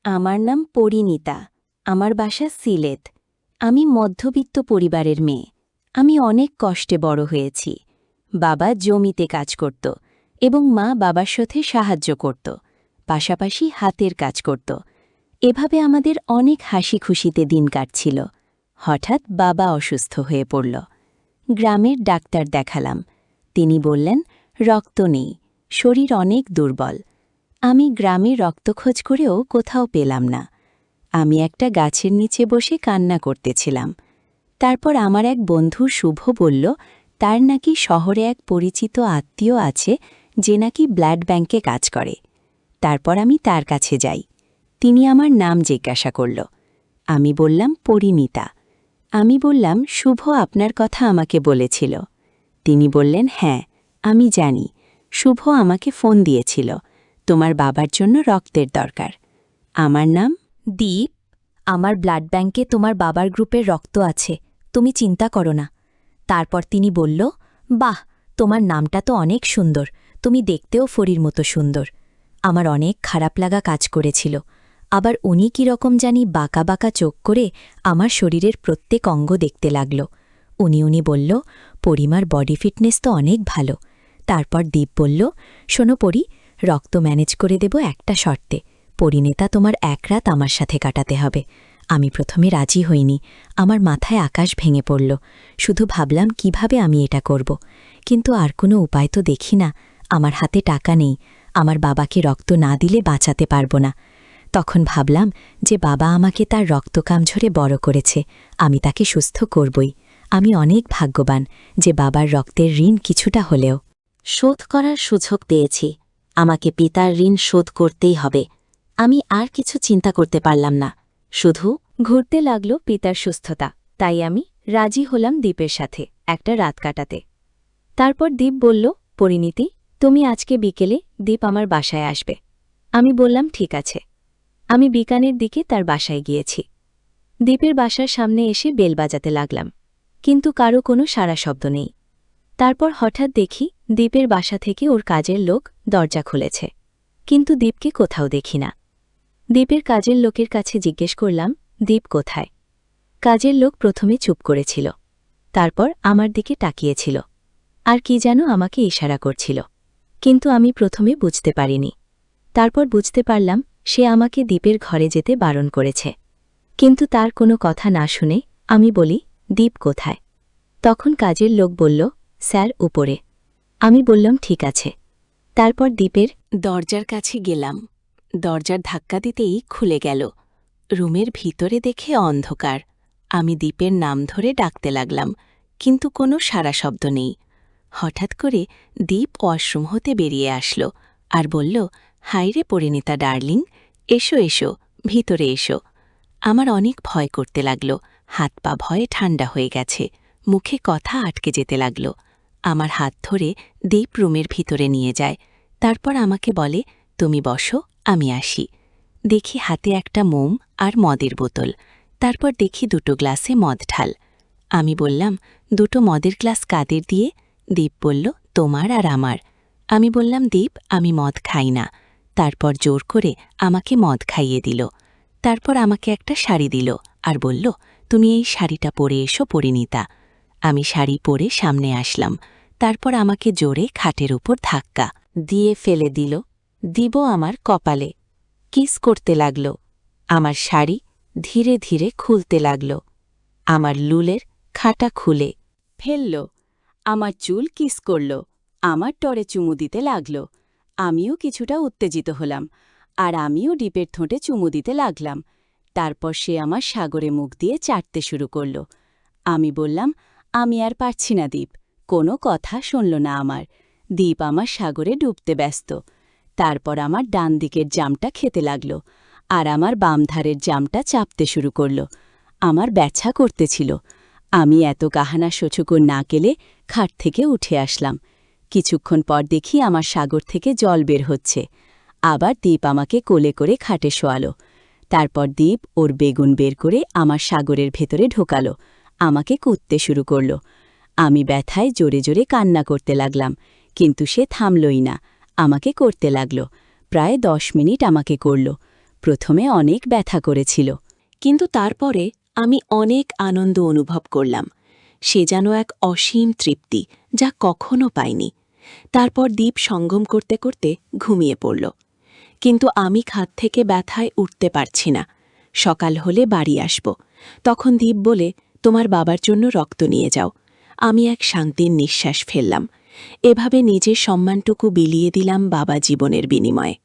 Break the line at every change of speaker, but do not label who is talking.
আমার নাম পরিণীতা। আমার বাসা সিলেট। আমি মধ্যবিত্ত পরিবারের মেয়ে। আমি অনেক কষ্টে বড় হয়েছি। বাবা জমিতে কাজ করত এবং মা বাবার সাথে সাহায্য করত, পাশাপাশি হাতের কাজ করত। এভাবে আমাদের অনেক হাসি খুশিতে দিন কাটছিল। হঠাৎ বাবা অসুস্থ হয়ে পড়ল। গ্রামের ডাক্তার দেখালাম। তিনি বললেন, রক্ত নেই, শরীর অনেক দুর্বল। আমি গ্রামে রক্তখোঁজ করেও কোথাও পেলাম না। আমি একটা গাছের নিচে বসে কান্না করতেছিলাম। তারপর আমার এক বন্ধু শুভ বলল, তার নাকি শহরে এক পরিচিত আত্মীয় আছে যে নাকি ব্লাড ব্যাংকে কাজ করে। তারপর আমি তার কাছে যাই। তিনি আমার নাম জিজ্ঞাসা করল। আমি বললাম, পরিণীতা। আমি বললাম, শুভ আপনার কথা আমাকে বলেছিল। তিনি বললেন, হ্যাঁ, আমি জানি। শুভ আমাকে ফোন দিয়েছিল, তোমার বাবার জন্য রক্তের দরকার। আমার নাম
দীপ। আমার ব্লাড ব্যাংকে তোমার বাবার গ্রুপের রক্ত আছে, তুমি চিন্তা করো না। তারপর তিনি বলল, বাহ, তোমার নামটা তো অনেক সুন্দর, তুমি দেখতেও ফরির মতো সুন্দর। আমার অনেক খারাপ লাগা কাজ করেছিল। আবার উনি কীরকম জানি বাঁকা বাঁকা চোখ করে আমার শরীরের প্রত্যেক অঙ্গ দেখতে লাগল। উনি বলল, পরিমার বডি ফিটনেস তো অনেক ভালো। তারপর দীপ বলল, শোনো পরি, রক্ত ম্যানেজ করে দেব একটা শর্তে। পরিণীতা, তোমার এক রাত আমার সাথে কাটাতে হবে। আমি প্রথমে রাজি হইনি। আমার মাথায় আকাশ ভেঙে পড়ল। শুধু ভাবলাম কিভাবে আমি এটা করব। কিন্তু আর কোনো উপায় তো দেখি না। আমার হাতে টাকা নেই। আমার বাবাকে রক্ত না দিলে বাঁচাতে পারব না। তখন ভাবলাম যে বাবা আমাকে তার রক্তকাম ঝরে বড় করেছে, আমি তাকে সুস্থ করবই। আমি অনেক ভাগ্যবান যে বাবার রক্তের ঋণ কিছুটা হলেও
শোধ করার সুযোগ পেয়েছি। আমাকে পিতার ঋণ শোধ করতেই হবে। আমি আর কিছু চিন্তা করতে পারলাম না। শুধু
ঘুরতে লাগল পিতার সুস্থতা। তাই আমি রাজি হলাম দীপের সাথে একটা রাত কাটাতে। তারপর দীপ বলল, পরিণীতি, তুমি আজকে বিকেলে দীপ আমার বাসায় আসবে। আমি বললাম, ঠিক আছে। আমি বিকানের দিকে তার বাসায় গিয়েছি। দীপের বাসার সামনে এসে বেল বাজাতে লাগলাম, কিন্তু কারো কোনো সাড়া শব্দ নেই। তারপর হঠাৎ দেখি দীপের বাসা থেকে ওর কাজের লোক দরজা খুলেছে, কিন্তু দীপকে কোথাও দেখি না। দীপের কাজের লোকের কাছে জিজ্ঞেস করলাম, দীপ কোথায়? কাজের লোক প্রথমে চুপ করেছিল, তারপর আমার দিকে তাকিয়েছিল, আর কি যেন আমাকে ইশারা করছিল। কিন্তু আমি প্রথমে বুঝতে পারিনি। তারপর বুঝতে পারলাম সে আমাকে দীপের ঘরে যেতে বারণ করেছে। কিন্তু তার কোনো কথা না শুনে আমি বলি, দীপ কোথায়? তখন কাজের লোক বলল, স্যার, উপরে। আমি বললাম, ঠিক আছে। তারপর দীপের
দরজার কাছে গেলাম। দরজার ধাক্কা দিতেই খুলে গেল। রুমের ভিতরে দেখে অন্ধকার। আমি দীপের নাম ধরে ডাকতে লাগলাম, কিন্তু কোনো সাড়া শব্দ নেই। হঠাৎ করে দীপ ওয়াশরুম হতে বেরিয়ে আসলো আর বলল, হাইরে পরিণীতা ডার্লিং, এসো এসো, ভিতরে এসো। আমার অনেক ভয় করতে লাগল। হাত পা ভয়ে ঠান্ডা হয়ে গেছে। মুখে কথা আটকে যেতে লাগল। আমার হাত ধরে দীপ রুমের ভিতরে নিয়ে যায়। তারপর আমাকে বলে, তুমি বসো, আমি আসি। দেখি হাতে একটা মোম আর মদের বোতল। তারপর দেখি দুটো গ্লাসে মদ ঢাল। আমি বললাম, দুটো মদের গ্লাস কাদের দিয়ে? দীপ বলল, তোমার আর আমার। আমি বললাম, দীপ, আমি মদ খাই না। তারপর জোর করে আমাকে মদ খাইয়ে দিল। তারপর আমাকে একটা শাড়ি দিল আর বলল, তুমি এই শাড়িটা পরে এসো পরিণীতা। আমি শাড়ি পরে সামনে আসলাম। তারপর আমাকে জোরে খাটের উপর ধাক্কা দিয়ে ফেলে দিল। দিব আমার কপালে। কিস করতে লাগল। আমার শাড়ি ধীরে ধীরে খুলতে লাগল। আমার লুলের খাটা খুলে ফেলল। আমার চুল কিস করল। আমার টরে চুমু দিতে লাগল। আমিও কিছুটা উত্তেজিত হলাম, আর আমিও ডিপের ঠোঁটে চুমু দিতে লাগলাম। তারপর সে আমার সাগরে মুখ দিয়ে চাটতে শুরু করল। আমি বললাম, আমি আর পারছি না দীপ। কোনো কথা শুনল না আমার। দীপ আমার সাগরে ডুবতে ব্যস্ত। তারপর আমার ডান দিকের জামটা খেতে লাগল, আর আমার বাম ধারের জামটা চাপতে শুরু করল। আমার ব্যথা করতেছিল। আমি এত কাহানা সচুকুর না কেলে খাট থেকে উঠে আসলাম। কিছুক্ষণ পর দেখি আমার সাগর থেকে জল বের হচ্ছে। আবার দীপ আমাকে কোলে করে খাটে শোয়ালো। তারপর দীপ ওর বেগুন বের করে আমার সাগরের ভেতরে ঢোকালো। আমাকে কুঁদতে শুরু করল। আমি ব্যথায় জোরে জোরে কান্না করতে লাগলাম, কিন্তু সে থামলই না, আমাকে করতে লাগল। প্রায় 10 মিনিট আমাকে করল।
প্রথমে অনেক ব্যথা করেছিল,
কিন্তু তারপরে আমি অনেক আনন্দ অনুভব করলাম। সে যেন এক অসীম তৃপ্তি, যা কখনো পাইনি। তারপর দীপ সঙ্গম করতে করতে ঘুমিয়ে পড়ল। কিন্তু আমি খাট থেকে ব্যথায় উঠতে পারছি না। সকাল হলে বাড়ি আসব। তখন দীপ বলে, তোমার বাবার জন্য রক্ত নিয়ে যাও। আমি এক শান্তির নিঃশ্বাস ফেললাম। এভাবে নিজের সম্মানটুকু বিলিয়ে দিলাম বাবা জীবনের বিনিময়ে।